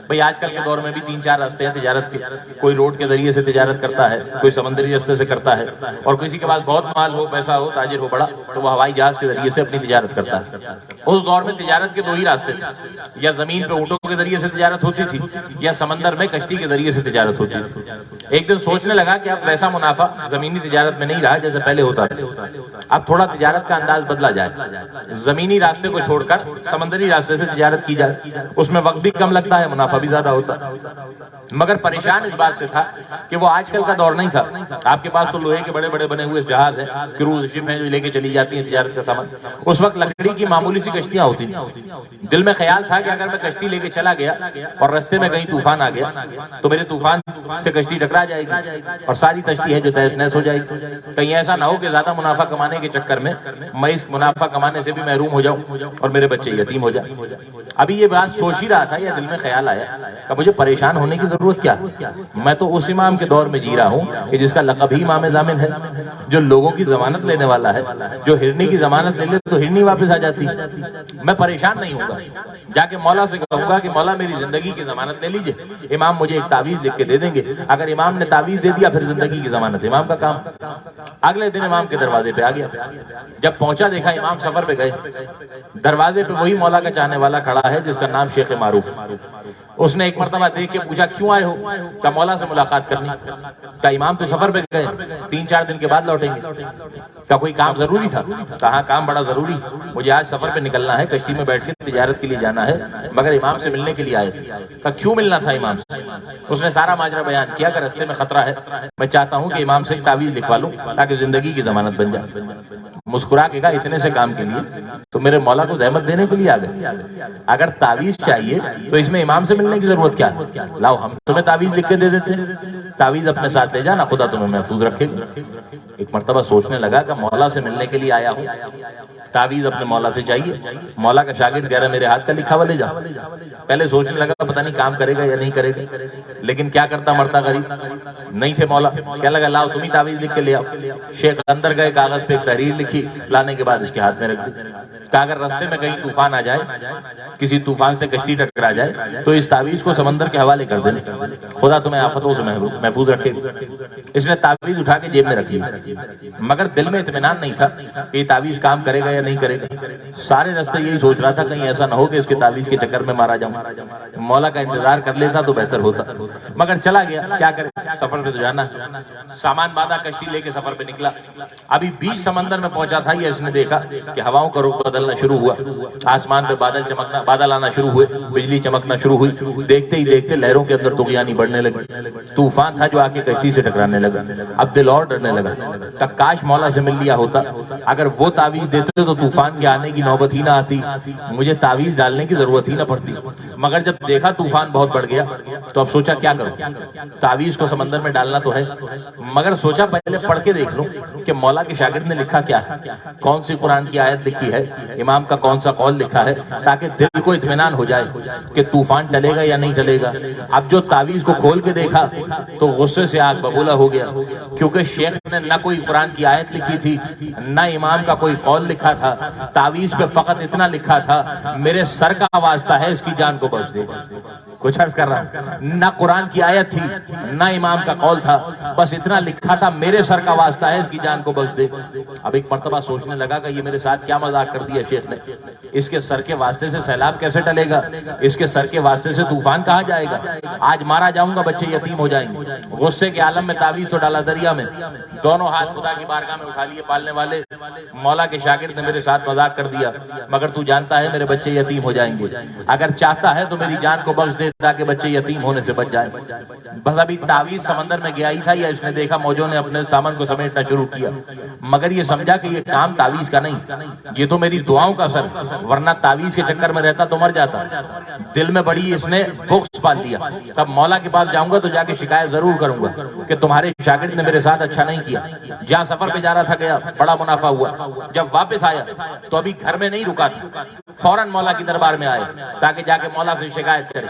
بھئی آج کل کے دور میں بھی 3-4 راستے ہیں تجارت کے، کوئی روڈ کے ذریعے سے تجارت کرتا ہے، کوئی سمندری راستے سے کرتا ہے، اور کسی کے پاس بہت مال ہو، پیسہ ہو، تاجر ہو بڑا، تو وہ ہوائی جہاز کے ذریعے سے اپنی تجارت کرتا ہے۔ اس دور میں تجارت کے 2 ہی راستے تھے، یا زمین پہ اونٹوں کے ذریعے سے تجارت ہوتی تھی یا سمندر میں کشتی کے ذریعے سے تجارت ہوتی تھی۔ ایک دن سوچنے لگا کہ اب ویسا منافع زمینی تجارت میں نہیں رہا جیسے پہلے ہوتا تھا، اب تھوڑا تجارت کا انداز بدلا جائے، زمینی راستے کو چھوڑ کر سمندری راستے سے تجارت کی جائے، اس میں وقت بھی کم لگتا ہے، منافع بھی زیادہ ہوتا۔ مگر پریشان اس بات سے تھا کہ وہ آج کل کا دور نہیں تھا، آپ کے پاس تو لوہے کے بڑے بڑے بنے ہوئے جہاز ہیں، کروز شپ ہیں جو لے کے چلی جاتی ہیں تجارت کا سامان، اس وقت لکڑی کی معمولی سی کشتیاں ہوتی تھیں۔ دل میں خیال تھا کہ اگر میں کشتی لے کے چلا گیا اور رستے میں کہیں طوفان آ گیا تو میرے طوفان سے کشتی ٹکرا جائے گی اور ساری کشتی ہے جو تہس نہس ہو جائے گی، کہیں ایسا نہ ہو کہ زیادہ منافع کمانے کے چکر میں میں اس منافع کمانے سے بھی محروم ہو جاؤں اور میرے بچے یتیم ہو جائیں۔ ابھی یہ بات سوچ ہی رہا تھا یا دل میں خیال آیا کہ مجھے پریشان ہونے کی ضرورت کیا، میں تو اس امام کے دور میں جی رہا ہوں کہ جس کا لقب ہی امام ضامن ہے، جو لوگوں کی ضمانت لینے والا ہے، جو ہرنی کی ضمانت لے لے تو ہرنی واپس آ جاتی۔ میں پریشان نہیں ہوں گا، جا کے مولا سے کہوں گا کہ مولا میری زندگی کی ضمانت لے لیجئے، امام مجھے ایک تعویذ لکھ کے دے دیں گے، اگر امام نے تعویذ دے دیا پھر زندگی کی ضمانت امام کا کام۔ اگلے دن امام کے دروازے پہ آ گیا، جب پہنچا دیکھا امام سفر پہ گئے، دروازے پہ وہی مولا کا چاہنے والا کھڑا ہے جس کا نام شیخ معروف۔ اس نے ایک مرتبہ دیکھ کے پوچھا کیوں آئے ہو؟ کہا مولا سے ملاقات کرنی۔ کہا امام تو سفر پہ گئے، 3-4 دن کے بعد لوٹیں گے۔ کہا کوئی کام ضروری تھا؟ کہا کام بڑا ضروری، مجھے آج سفر پہ نکلنا ہے، کشتی میں بیٹھ کے تجارت کے لیے جانا ہے، مگر امام سے ملنے کے لیے آئے تھے۔ کہا کیوں ملنا تھا امام سے؟ اس نے سارا ماجرا بیان کیا کہ رستے میں خطرہ ہے، میں چاہتا ہوں کہ امام سے ایک تعویذ لکھوا لوں تاکہ زندگی کی ضمانت بن جائے۔ مسکرا کے کہا اتنے سے کام کے لیے تو میرے مولا کو زحمت دینے کے لیے آ گئے، اگر تعویذ چاہیے تو اس میں امام سے ملنے کی ضرورت کیا ہے؟ لاؤ ہم تمہیں تعویذ لکھ کے دے دیتے ہیں، تعویذ اپنے ساتھ لے جانا، خدا تمہیں محفوظ رکھے گا۔ ایک مرتبہ سوچنے لگا کہ مولا سے ملنے کے لیے آیا ہوں، تعویذ اپنے مولا سے چاہیے، مولا کا شاگرد کہہ رہا میرے ہاتھ کا لکھا ہوا لے جا۔ پہلے سوچنے لگا پتہ نہیں کام کرے گا یا نہیں کرے گا، لیکن کیا کرتا مرتا غریب نہیں تھے مولا، کہنے لگا لاؤ تم ہی تعویذ لکھ کے لے آؤ۔ شیخ اندر گئے، کاغذ پہ ایک تحریر لکھی، لانے کے بعد اس کے ہاتھ میں رکھ دی۔ کہا اگر راستے میں کہیں طوفان آ جائے، کسی طوفان سے کشتی ٹکرا جائے تو اس تعویذ کو سمندر کے حوالے کر دینا، خدا تمہیں آفتوں سے محفوظ رکھے گا۔ اس نے تعویذ اٹھا کے جیب میں رکھ لی، مگر دل میں اطمینان نہیں تھا کہ یہ تعویذ کام کرے گا یا نہیں کرے گا۔ سارے راستے یہی سوچ رہا تھا کہیں ایسا نہ ہو کہ اس کے تعویذ کے چکر میں مارا جاؤں، مولا کا انتظار کر لیتا تو بہتر ہوتا، مگر چلا گیا، کیا کرے، سفر پہ تو جانا۔ سامان باندھا، کشتی لے کے سفر پہ نکلا، ابھی بیچ سمندر میں پہنچا تھا یہ اس نے دیکھا کہ ہواؤں کا رخ بدلنا شروع ہوا، آسمان پہ بادل آنا شروع ہوئے، بجلی چمکنا شروع ہوئی، دیکھتے ہی دیکھتے لہروں کے اندر طغیانی بڑھنے لگی، طوفان تھا جو آ کے کشتی سے ٹکرانے لگا۔ اب دل اور ڈرنے لگا، کاش مولا سے مل لیا ہوتا، اگر وہ تعویذ دیتے تو طوفان کے آنے کی نوبت ہی نہ آتی، مجھے تعویذ ڈالنے کی ضرورت ہی نہ پڑتی۔ مگر جب دیکھا طوفان بہت بڑھ گیا تو اب سوچا کیا کروں، تعویذ کو سمندر میں ڈالنا تو ہے، مگر سوچا پہلے پڑھ کے دیکھ لوں کہ مولا کے شاگرد نے لکھا کیا ہے، کون سی قرآن کی آیت لکھی ہے، امام کا کون سا قول لکھا ہے، تاکہ دل کو اطمینان ہو جائے کہ طوفان ٹلے گا یا نہیں ٹلے گا۔ اب جو تعویذ کو کھول کے دیکھا تو غصے سے آگ ببولا ہو گیا، کیونکہ شیخ نے نہ کوئی قرآن کی آیت لکھی تھی، نہ امام کا کوئی قول لکھا تھا، تعویذ پہ فقط اتنا لکھا تھا میرے سر کا واسطہ ہے اس کی جان کو بخش دے۔ کچھ عرض کر رہا ہوں، نہ قرآن کی آیت تھی نہ امام کا قول تھا، بس اتنا لکھا تھا میرے سر کا واسطہ ہے اس کی جان کو بخش دے۔ اب ایک مرتبہ سوچنے لگا کہ یہ میرے ساتھ کیا مذاق کر دیا شیخ نے، اس کے سر کے واسطے سے سیلاب کیسے ٹلے گا، اس کے سر کے واسطے سے طوفان کہاں جائے گا، آج مارا جاؤں گا بچے یتیم ہو جائیں گے۔ غصے کے عالم میں تعویذ تو ڈالا دریا میں، دونوں ہاتھ خدا کی بارگاہ میں اٹھا لیے، پالنے والے مولا کے شاگرد نے میرے ساتھ مذاق کر دیا، مگر تو جانتا ہے میرے بچے یتیم ہو جائیں گے، اگر چاہتا ہے تو میری جان کو بخش دے تاکہ بچے یتیم ہونے سے بچ جائیں۔ بس ابھی تعویذ سمندر میں گیا ہی تھا، یا اس نے دیکھا موجوں نے اپنے دامن کو سمیٹنا شروع کیا، مگر یہ سمجھا کہ یہ کام تعویذ کا نہیں، یہ تو میری دعاؤں کا اثر، ورنہ تعویذ کے چکر میں رہتا تو مر جاتا۔ دل میں بڑی اس نے بغض پال لیا، تب مولا کے پاس جاؤں گا تو جا کے شکایت ضرور کروں گا کہ تمہارے شاگرد نے میرے ساتھ اچھا نہیں کیا۔ جہاں سفر پہ جا رہا تھا گیا، بڑا منافع ہوا، جب واپس آیا تو ابھی گھر میں نہیں رکا تھا، فوراً مولا کی دربار میں آئے تاکہ جا کے مولا سے شکایت کرے۔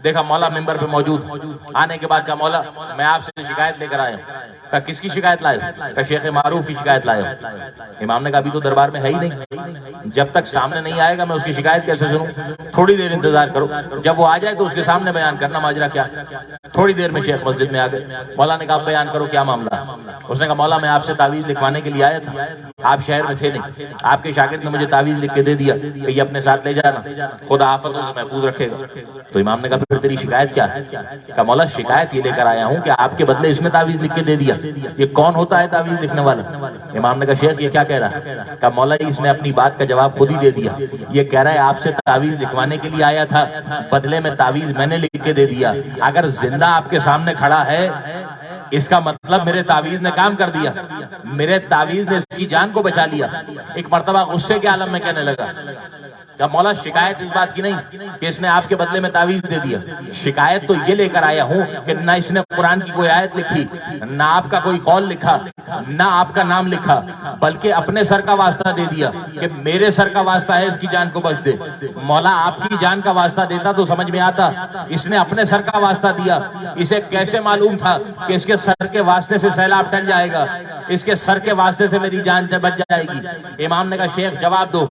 دیکھا مولا ممبر پہ موجود، آنے کے بعد کہا مولا میں آپ سے شکایت لے کر آیا ہوں۔ کہا کس کی شکایت لائے؟ کہا شیخ معروف کی شکایت لائے ہوں۔ امام نے کہا ابھی تو دربار میں ہے ہی نہیں، جب تک سامنے نہیں آئے گا میں اس کی شکایت کیسے سنوں؟ تھوڑی دیر انتظار کرو، جب وہ آ جائے تو اس کے سامنے بیان کرنا ماجرا کیا۔ تھوڑی دیر میں شیخ مسجد میں آ گئے، مولا نے کہا بیان کرو کیا معاملہ۔ اس نے کہا مولا میں آپ سے تعویذ لکھوانے کے لیے آیا تھا، آپ شہر میں تھے نہیں، آپ کے شاگرد نے مجھے تعویذ لکھ کے دے دیا کہ یہ اپنے ساتھ لے جانا، خدا آفتوں سے محفوظ رکھے گا۔ تو امام نے کہا پھر تیری شکایت کیا ہے؟ کہا مولا شکایت یہ لے کر آیا ہوں کہ آپ کے بدلے اس نے تعویذ لکھ کے دے دیا، یہ کون ہوتا ہے تعویذ لکھنے والا؟ امام نے کہا شیخ یہ کیا کہہ رہا ہے؟ کہا مولا اس نے اپنی بات کا جواب خود ہی دے دیا، یہ کہہ رہا ہے آپ سے تعویذ لکھوانے کے لیے آیا تھا، بدلے میں تعویذ میں نے لکھ کے دے دیا۔ اگر زندہ آپ کے سامنے کھڑا ہے اس کا مطلب میرے تعویذ نے کام کر دیا، میرے تعویذ نے اس کی جان کو بچا لیا۔ ایک مرتبہ غصے کے عالم میں کہنے لگا کہ مولا شکایت اس بات کی نہیں کہ اس نے آپ کے بدلے میں تعویذ دے دیا، شکایت تو یہ لے کر آیا ہوں کہ نہ اس نے قرآن کی کوئی آیت لکھی، نہ آپ کا کوئی قول لکھا، نہ آپ کا نام لکھا، بلکہ اپنے سر کا واسطہ دے دیا کہ میرے سر کا واسطہ ہے اس کی جان کو بخش دے۔ مولا آپ کی جان کا واسطہ دیتا تو سمجھ میں آتا، اس نے اپنے سر کا واسطہ دیا۔ اسے کیسے معلوم تھا کہ اس کے سر کے واسطے سے سیلاب ٹل جائے گا، اس کے سر کے واسطے سے میری جان بچ جائے گی؟ امام نے کہا شیخ جواب دو،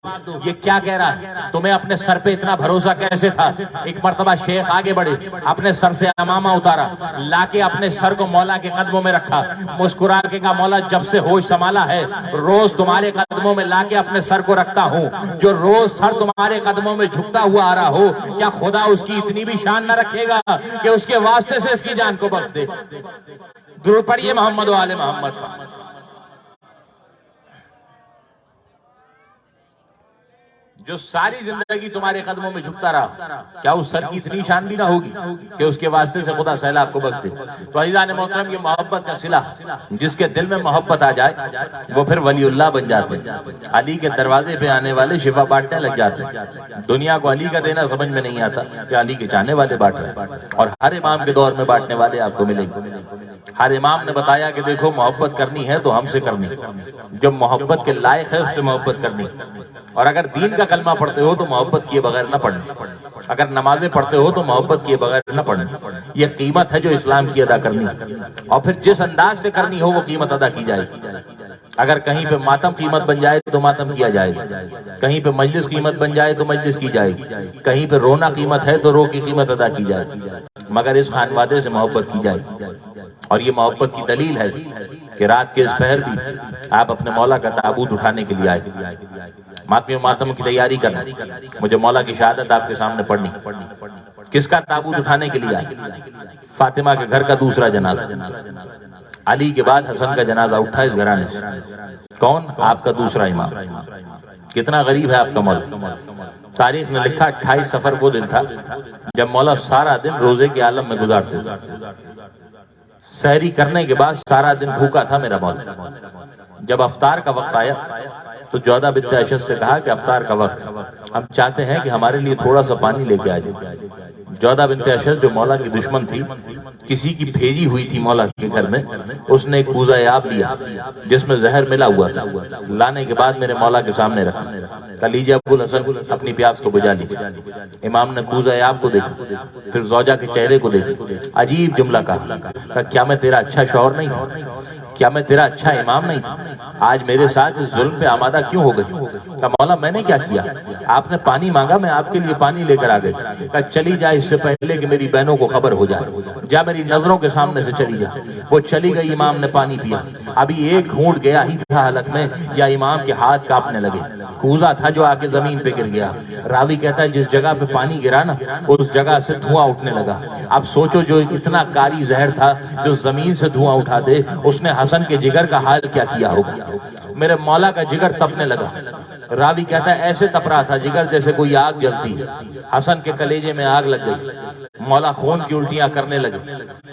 یہ کیا کہہ رہا ہے؟ تمہیں اپنے سر پہ اتنا بھروسہ کیسے تھا؟ ایک مرتبہ شیخ آگے بڑھے، اپنے سر سے امامہ اتارا، لا کے اپنے سر کو مولا کے قدموں میں رکھا، مسکرا کے کہا مولا جب سے ہوش سنبھالا ہے روز تمہارے قدموں میں لا کے اپنے سر کو رکھتا ہوں، جو روز سر تمہارے قدموں میں جھکتا ہوا آ رہا ہو، کیا خدا اس کی اتنی بھی شان نہ رکھے گا کہ اس کے واسطے سے اس کی جان کو بخش دے؟ درود پڑھیے محمد و آل محمد۔ جو ساری زندگی تمہارے قدموں میں جھکتا رہا، کیا اس سر کی اتنی شان بھی نہ ہوگی کہ اس کے واسطے سے خدا سیلاب کو بخش دے؟ تو عزیزان محترم یہ محبت کا صلہ، جس کے دل میں محبت آ جائے وہ پھر ولی اللہ بن جاتے ہیں، علی کے دروازے پہ آنے والے شفا بانٹنے لگ جاتے ہیں۔ دنیا کو علی کا دینا سمجھ میں نہیں آتا کہ علی کے چاہنے والے بانٹ رہے ہیں، اور ہر امام کے دور میں بانٹنے والے آپ کو ملیں گے۔ ہر امام نے بتایا کہ دیکھو محبت کرنی ہے تو ہم سے کرنی، جو محبت کے لائق ہے اس سے محبت کرنی، اور اگر دین کا کلمہ پڑھتے ہو تو محبت کیے بغیر نہ پڑھنا، اگر نمازیں پڑھتے ہو تو محبت کیے بغیر نہ پڑھنا۔ یہ قیمت ہے جو اسلام کی ادا کرنی، اور پھر جس انداز سے کرنی ہو وہ قیمت ادا کی جائے گی۔ اگر کہیں پہ ماتم قیمت بن جائے تو ماتم کیا جائے گا، کہیں پہ مجلس قیمت بن جائے تو مجلس کی جائے گی، کہیں پہ رونا قیمت ہے تو رو کی قیمت ادا کی جائے گی، مگر اس خانوادے سے محبت کی جائے گی۔ اور یہ محبت کی دلیل ہے کہ رات کے اس پہر بھی آپ اپنے مولا کا تابوت اٹھانے کے لیے آئے، ماتمی و ماتم کی تیاری کرنا، مجھے مولا کی شہادت آپ کے سامنے پڑھنی۔ کس کا تابوت اٹھانے کے لیے آئے؟ فاطمہ کے گھر کا دوسرا جنازہ، علی کے بعد حسن کا جنازہ اٹھا اس گھرانے سے۔ کون؟ آپ کا دوسرا امام۔ کتنا غریب ہے آپ کا مولا۔ تاریخ نے لکھا 28 سفر وہ دن تھا جب مولا سارا دن روزے کے عالم میں گزارتے تھے، سحری کرنے کے بعد سارا دن بھوکا تھا میرا مولا۔ جب افطار کا وقت آیا تو جودہ بنت اشد سے کہا کہ افطار کا وقت، ہم چاہتے ہیں کہ ہمارے لیے تھوڑا سا پانی لے کے آ جائے۔ جودہ بنت اشد جو مولا کی دشمن تھی، کسی کی بھیجی ہوئی تھی مولا کے گھر میں، اس نے ایک کوزہ آب لیا جس میں زہر ملا ہوا تھا، لانے کے بعد میرے مولا کے سامنے رکھا۔ خلیجہ ابو الحسن اپنی پیاس کو بجھا لی۔ امام نے کوزہ آب کو دیکھا، پھر زوجہ کے چہرے کو دیکھا، عجیب جملہ کہا، کیا میں تیرا اچھا شوہر نہیں تھا؟ کیا میں تیرا اچھا امام نہیں تھا؟ آج میرے ساتھ اس ظلم پہ آمادہ کیوں ہو گئی؟ کہا مولا میں نے کیا کیا؟ آپ نے پانی مانگا، میں آپ کے لیے پانی لے کر آ گئی۔ کہا چلی جا اس سے پہلے کہ میری بہنوں کو خبر ہو جائے، جا میری نظروں کے سامنے سے چلی جا۔ وہ چلی گئی، امام نے پانی پیا، ابھی ایک گھونٹ گیا ہی تھا حلق میں یا امام کے ہاتھ کانپنے لگے، کوزہ تھا جو آ کے زمین پہ گر گیا۔ راوی کہتا ہے جس جگہ پہ پانی گرا نا اس جگہ سے دھواں اٹھنے لگا۔ اب سوچو جو اتنا کاری زہر تھا جو زمین سے دھواں اٹھا دے، اس نے حسن کے جگر کا حال کیا کیا ہوگا۔ میرے مولا کا جگر تپنے لگا، راوی کہتا ہے ایسے تپ رہا تھا جگر جیسے کوئی آگ جلتی ہے۔ حسن کے کلیجے میں آگ لگ گئی، مولا خون کی الٹیاں کرنے لگے۔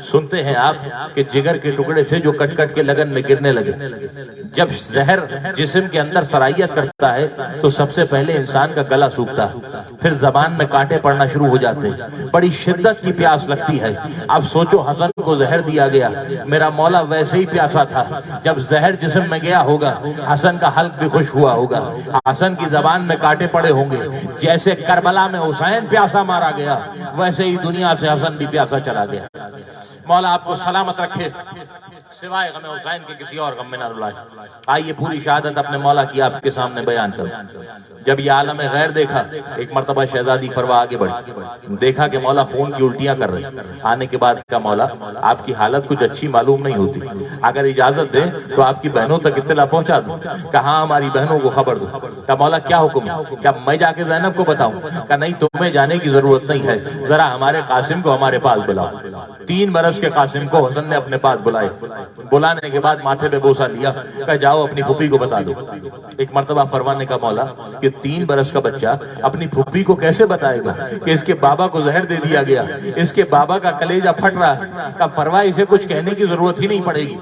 سنتے ہیں آپ کہ جگر کے ٹکڑے تھے جو کٹ کٹ کے لگن میں گرنے لگے۔ جب زہر جسم کے اندر سرائیت کرتا ہے تو سب سے پہلے انسان کا گلا سوکھتا ہے، پھر زبان میں کانٹے پڑنا شروع ہو جاتے ہیں، بڑی شدت کی پیاس لگتی ہے۔ اب سوچو حسن کو زہر دیا گیا، میرا مولا ویسے ہی پیاسا تھا، جب زہر جسم میں گیا ہوگا حسن کا حلق بھی خوش ہوا ہوگا، حسن کی زبان میں کانٹے پڑے ہوں گے۔ جیسے کربلا میں حسین پیاسا مارا گیا ویسے ہی دنیا سے حسن بھی پیاسا چلا گیا۔ مولا آپ کو سلامت رکھے، سوائے غم حسین کے کسی اور غم میں نہ رلائے۔ آئیے پوری شہادت اپنے مولا کی آپ کے سامنے بیان کروں۔ جب یہ عالم غیر دیکھا، ایک مرتبہ شہزادی فروا آگے بڑھی، دیکھا کہ مولا خون کی الٹیاں کر رہے۔ آنے کے بعد کہا مولا آپ کی حالت کچھ اچھی معلوم نہیں ہوتی، اگر اجازت دیں تو آپ کی بہنوں تک اطلاع پہنچا دوں۔ کہا ہماری بہنوں کو خبر دوں۔ کہا مولا کیا حکم ہے؟ کیا میں جا کے زینب کو بتاؤں؟ کہا نہیں، تمہیں جانے کی ضرورت نہیں ہے، ذرا ہمارے قاسم کو ہمارے پاس بلاؤ۔ 3 برس کے قاسم کو حسن نے اپنے پاس بلائے۔ بلانے کے بعد ماتھے پہ بوسہ لیا، کہا جاؤ اپنی پھوپھی کو بتا دو۔ ایک مرتبہ فرمانے کا مولا کہ 3 برس کا بچہ اپنی پھوپھی کو کیسے بتائے گا کہ اس کے بابا کو زہر دے دیا گیا، اس کے بابا کا کلیجہ پھٹ رہا ہے؟ کہا فرمایا اسے کچھ کہنے کی ضرورت ہی نہیں پڑے گی۔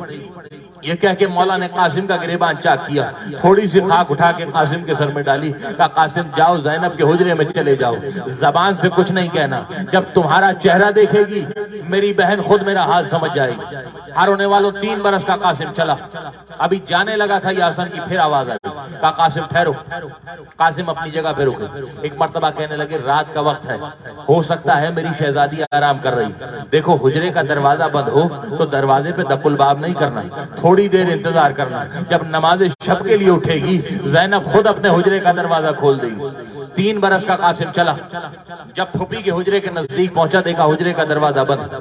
یہ کہہ کے مولا نے قاسم کا گریبان چاک کیا، تھوڑی سی خاک اٹھا کے قاسم کے سر میں ڈالی، کہا قاسم جاؤ زینب کے حجرے میں چلے جاؤ، زبان سے کچھ نہیں کہنا، جب تمہارا چہرہ دیکھے گی میری بہن خود میرا حال سمجھ جائے گی۔ ہر ہونے والوں 3 برس کا قاسم چلا، ابھی جانے لگا تھا یہ حسن کی پھر آواز آئی، کہا قاسم ٹھہرو۔ قاسم اپنی جگہ پہ رکے، ایک مرتبہ کہنے لگے رات کا وقت ہے، ہو سکتا ہے میری شہزادی آرام کر رہی، دیکھو حجرے کا دروازہ بند ہو تو دروازے پہ دق الباب نہیں کرنا، تھوڑی دیر انتظار کرنا، جب نماز شب کے لیے اٹھے گی زینب خود اپنے حجرے کا دروازہ کھول دے گی۔ 3 برس کا قاسم چلا، جب پھوپھی کے حجرے کے نزدیک پہنچا دیکھا حجرے کا دروازہ بند۔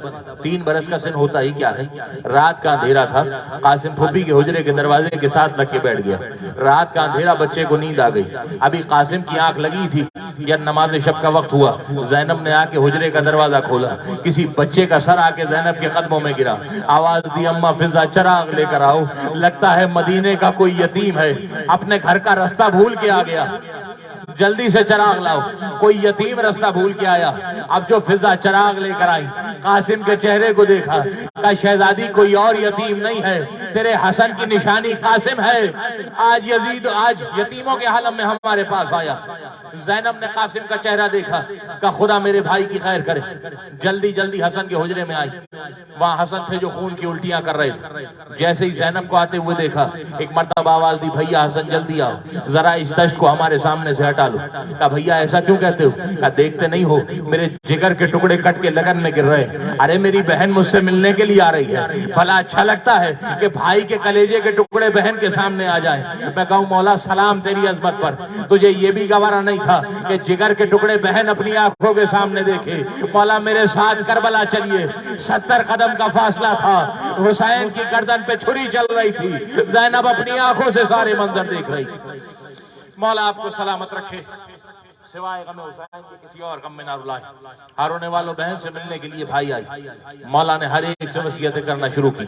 3 برس کا سن ہوتا ہی کیا ہے، رات کا اندھیرا تھا، قاسم پھوپھی کے حجرے کے دروازے کے ساتھ لگ کے بیٹھ گیا۔ رات کا اندھیرا، بچے کو نیند آ گئی، ابھی قاسم کی آنکھ لگی تھی یا نماز شب کا وقت ہوا، زینب نے آ کے حجرے کا دروازہ کھولا، کسی بچے کا سر آ کے زینب کے قدموں میں گرا، آواز دی اماں فضا چراغ لے کر آؤ، لگتا ہے مدینے کا کوئی یتیم ہے، اپنے گھر کا رستہ بھول کے آ گیا، جلدی سے چراغ لاؤ، کوئی یتیم رستہ بھول کے آیا۔ اب جو فضا چراغ لے کر آئی، قاسم کے چہرے کو دیکھا، کہا شہزادی کوئی اور یتیم نہیں ہے، تیرے حسن کی نشانی قاسم ہے، آج یزید آج یتیموں کے عالم میں ہمارے پاس آیا۔ زینب نے قاسم کا چہرہ دیکھا، کہا خدا میرے بھائی کی خیر کرے، جلدی جلدی حسن کے حجرے میں آئی، وہاں حسن تھے جو خون کی الٹیاں کر رہے تھے۔ جیسے ہی زینب کو آتے ہوئے دیکھا، ایک مرتبہ آواز دی بھیا حسن جلدی آؤ، ذرا اس دشت کو ہمارے سامنے سے ہٹا لو۔ کہا بھیا ایسا کیوں کہتے ہو؟ کہا دیکھتے نہیں ہو میرے جگر کے ٹکڑے کٹ کے لگن میں گر رہے ہیں، ارے میری بہن مجھ سے ملنے کے لیے آ رہی ہے، بھلا اچھا لگتا ہے کہ بھائی کے کلیجے کے ٹکڑے بہن کے سامنے آ جائیں؟ میں کہوں مولا سلام تیری عظمت پر، تجھے یہ بھی گوارا نہیں تھا کہ جگر کے ٹکڑے بہن اپنی آنکھوں کے سامنے دیکھے؟ مولا میرے ساتھ کربلا چلیے، 70 قدم کا فاصلہ تھا، حسین کی گردن پہ چھری چل رہی تھی، زینب اپنی آنکھوں سے سارے منظر دیکھ رہی تھی۔ مولا آپ کو سلامت رکھے، سوائے غم حسین کے کسی اور غم میں نہ رلائے۔ ہر ہونے والوں بہن سے ملنے کے لیے بھائی آئی، مولا نے ہر ایک سے وصیتیں کرنا شروع کی۔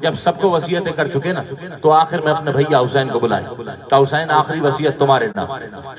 جب سب کو وصیتیں کر چکے نا تو آخر میں اپنے بھیا حسین کو بلائے، کہا حسین آخری وصیت تمہارے نام،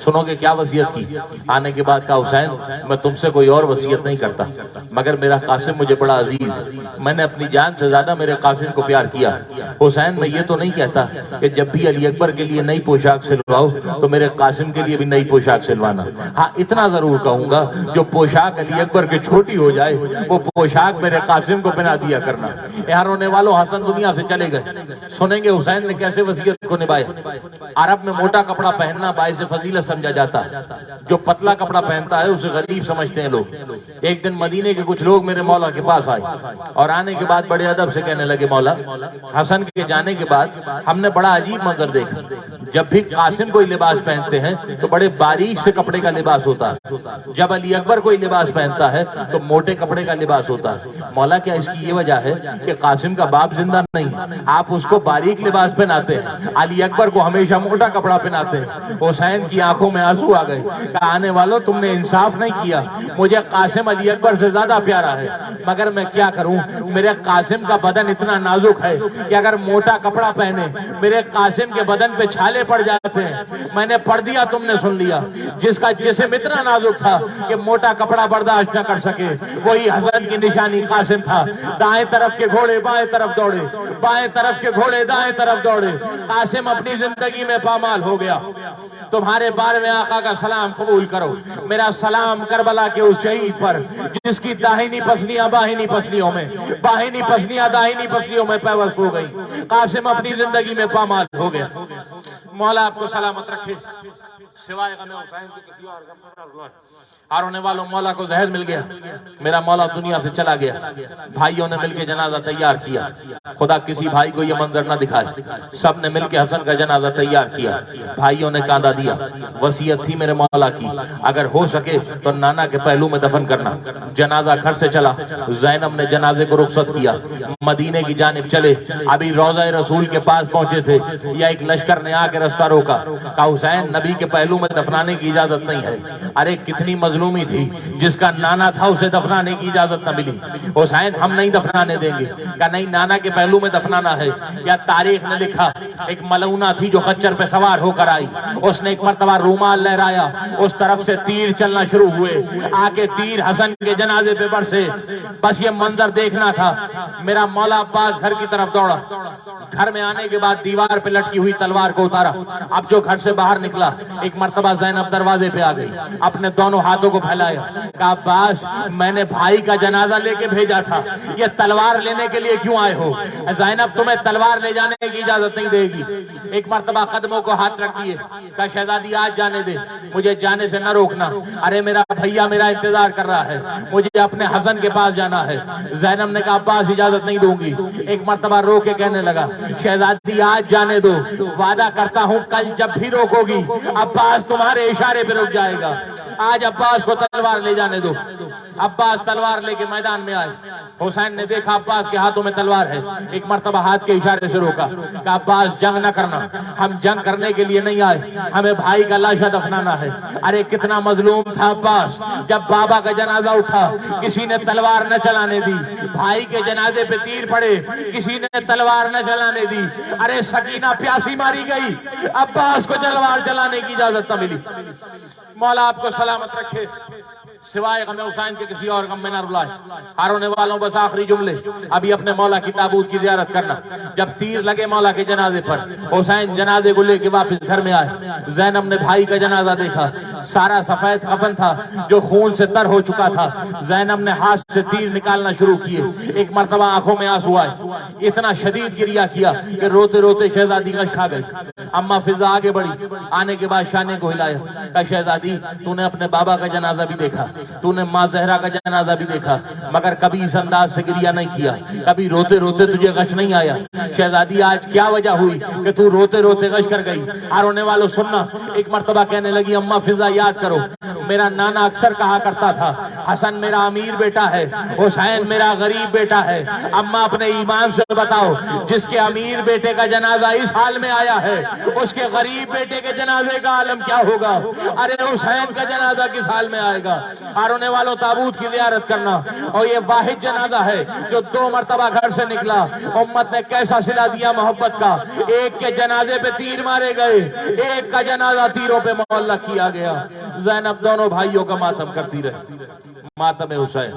سنو گے کیا وصیت کی؟ آنے کے بعد کہا حسین میں تم سے کوئی اور وصیت نہیں کرتا، مگر میرا قاسم مجھے بڑا عزیز، میں نے اپنی جان سے زیادہ میرے قاسم کو پیار کیا۔ حسین میں یہ تو نہیں کہتا کہ جب بھی علی اکبر کے لیے نئی پوشاک سلواؤ تو میرے قاسم کے لیے بھی نئی پوشاک سلوانا، ہاں اتنا ضرور کہوں گا جو پوشاک علی اکبر کے چھوٹی ہو جائے وہ پوشاک میرے قاسم کو پہنا دیا کرنا۔ یہاں رونے والوں حسن دنیا سے چلے گئے، سنیں گے حسین نے کیسے وصیت کو نبھایا۔ عرب میں موٹا کپڑا پہننا باعث فضیلت سمجھا جاتا ہے، جو پتلا کپڑا پہنتا ہے اسے غریب سمجھتے ہیں لوگ۔ ایک دن مدینے کے کچھ لوگ میرے مولا کے پاس آئے اور آنے کے بعد بڑے ادب سے کہنے لگے مولا حسن کے جانے کے بعد ہم نے بڑا عجیب منظر دیکھا، جب بھی قاسم کوئی لباس پہنتے ہیں تو بڑے باریک سے کپڑے کا لباس ہوتا ہے، جب علی اکبر کوئی لباس پہنتا ہے تو موٹے کپڑے کا لباس ہوتا ہے۔ مولا کیا اس کی یہ وجہ ہے کہ قاسم کا باپ زندہ نہیں، آپ اس کو باریک لباس پہناتے ہیں، علی اکبر کو ہمیشہ موٹا کپڑا پہناتے ہیں؟ حسین کی آنکھوں میں آنسو آ گئے، کہا آنے والوں تم نے انصاف نہیں کیا، مجھے قاسم علی اکبر سے زیادہ پیارا ہے، مگر میں کیا کروں، میرے قاسم کا بدن اتنا نازک ہے کہ اگر موٹا کپڑا پہنے میرے قاسم کے بدن پہ چھالے چھالے پڑ جاتے ہیں. میں نے پڑھ دیا تم نے سن لیا. جس کا جسم اتنا نازک تھا کہ موٹا کپڑا برداشت نہ کر سکے وہی حسن کی نشانی قاسم تھا. دائیں طرف کے گھوڑے بائیں طرف دوڑے, بائیں طرف کے گھوڑے دائیں طرف دوڑے. قاسم اپنی زندگی میں پامال ہو گیا. تمہارے بارے میں آقا کا سلام قبول کرو. میرا سلام کربلا کے اس شہید پر جس کی داہنی پسلیاں باہنی پسلیوں میں, باہنی پسلیاں داہنی پسلیوں میں پیوست ہو گئی. قاسم اپنی زندگی میں پامال ہو گیا. مولا آپ کو سلامت رکھے. سوائے غم حسین کے کسی اور غم پر اللہ. ہارونے والوں مولا کو زہر مل گیا. میرا مولا دنیا سے چلا گیا. بھائیوں نے مل کے جنازہ تیار کیا. خدا کسی بھائی کو یہ منظر نہ دکھائے. سب نے مل کے حسن کا جنازہ تیار کیا. بھائیوں نے کاندھا دیا. وصیت تھی میرے مولا کی اگر ہو سکے تو نانا کے پہلو میں دفن کرنا. جنازہ گھر سے چلا. زینب نے جنازے کو رخصت کیا. مدینے کی جانب چلے. ابھی روضہ رسول کے پاس پہنچے تھے یا ایک لشکر نے آ کے رستہ روکا. کہا حسین نبی کے پہلو میں دفنانے کی اجازت نہیں ہے. ارے کتنی مظلومی تھی. جس کا نانا تھا اسے دفنانے کی اجازت نہ ملی. حسین ہم نہیں دفنانے دیں گے. کہا نہیں نانا کے پہلو میں دفنانا ہے. یا تاریخ نے لکھا ایک ملعونہ تھی جو خچر پہ سوار ہو کر آئی. اس نے ایک مرتبہ رومال لہرایا. اس طرف سے تیر چلنا شروع ہوئے. آگے تیر حسن کے جنازے پہ برسے. بس یہ منظر دیکھنا تھا. میرا مولا عباس گھر کی طرف دوڑا. گھر میں آنے کے بعد دیوار پہ لٹکی ہوئی تلوار کو اتارا. اب جو گھر سے باہر نکلا ایک مرتبہ زینب دروازے پہ آ گئی. اپنے دونوں ہاتھوں کو پھیلایا. کہا عباس میں نے بھائی کا جنازہ لے کے بھیجا تھا. یہ تلوار لینے کے لیے کیوں آئے ہو؟ زینب تمہیں تلوار لے جانے کی اجازت نہیں دے گی. ایک مرتبہ قدموں کو ہاتھ رکھ دیے. کہا شہزادی آج جانے دے, مجھے جانے سے نہ روکنا. ارے میرا بھیا میرا انتظار کر رہا ہے, مجھے اپنے حسن کے پاس جانا ہے. زینب نے کہا عباس اجازت نہیں دوں گی. ایک مرتبہ رو کے کہنے لگا شہزادی آج جانے دو, وعدہ کرتا ہوں کل جب بھی روکو گی عباس تمہارے اشارے پہ رک جائے گا. آج عباس کو تلوار لے جانے دو. عباس تلوار لے کے میدان میں آئے. حسین نے دیکھا عباس کے ہاتھوں میں تلوار ہے. ایک مرتبہ ہاتھ کے اشارے سے روکا. کہا عباس جنگ نہ کرنا, ہم جنگ کرنے کے لیے نہیں آئے, ہمیں بھائی کا لاشا دفنانا ہے. ارے کتنا مظلوم تھا عباس. جب بابا کا جنازہ اٹھا کسی نے تلوار نہ چلانے دی. بھائی کے جنازے پہ تیر پڑے کسی نے تلوار نہ چلانے دی. ارے سکینہ پیاسی ماری گئی, عباس کو تلوار چلانے کی اجازت نہ ملی. مولا آپ کو سلامت رکھے. سوائے غم حسین کے کسی اور غم میں نہ رلائے. ہارونے والوں بس آخری جملے. ابھی اپنے مولا کی تابوت کی زیارت کرنا. جب تیر لگے مولا کے جنازے پر حسین جنازے کو لے کے واپس گھر میں آئے. زینب نے بھائی کا جنازہ دیکھا. سارا سفید کفن تھا جو خون سے تر ہو چکا تھا. زینب نے ہاتھ سے تیر نکالنا شروع کیے. ایک مرتبہ آنکھوں میں آنسو آئے. اتنا شدید گریہ کیا کہ روتے روتے شہزادی غش کھا گئی. اما فضا آگے بڑھی. آنے کے بعد شانے کو ہلایا. کہا شہزادی تو نے اپنے بابا کا جنازہ بھی دیکھا, تو نے ماں زہرا کا جنازہ بھی دیکھا, مگر کبھی اس انداز سے گریہ نہیں کیا, کبھی روتے روتے تجھے غش نہیں آیا. شہزادی آج کیا وجہ ہوئی کہ تو روتے روتے غش کر گئی؟ رونے والوں سننا. ایک مرتبہ کہنے لگی اما فضا یاد کرو میرا نانا اکثر کہا کرتا تھا حسن میرا امیر بیٹا ہے, حسین میرا غریب بیٹا ہے. اما اپنے ایمان سے بتاؤ جس کے امیر بیٹے کا جنازہ اس حال میں آیا ہے اس کے غریب بیٹے کے جنازے کا عالم کیا ہوگا؟ ارے حسین کا جنازہ کس حال میں آئے گا؟ رونے والوں تابوت کی زیارت کرنا. اور یہ واحد جنازہ ہے جو 2 مرتبہ گھر سے نکلا. امت نے کیسا صلہ دیا محبت کا. ایک کے جنازے پہ تیر مارے گئے, ایک کا جنازہ تیروں پہ معلق کیا گیا. زینب دونوں بھائیوں کا ماتم کرتی رہی. ماتم حسین.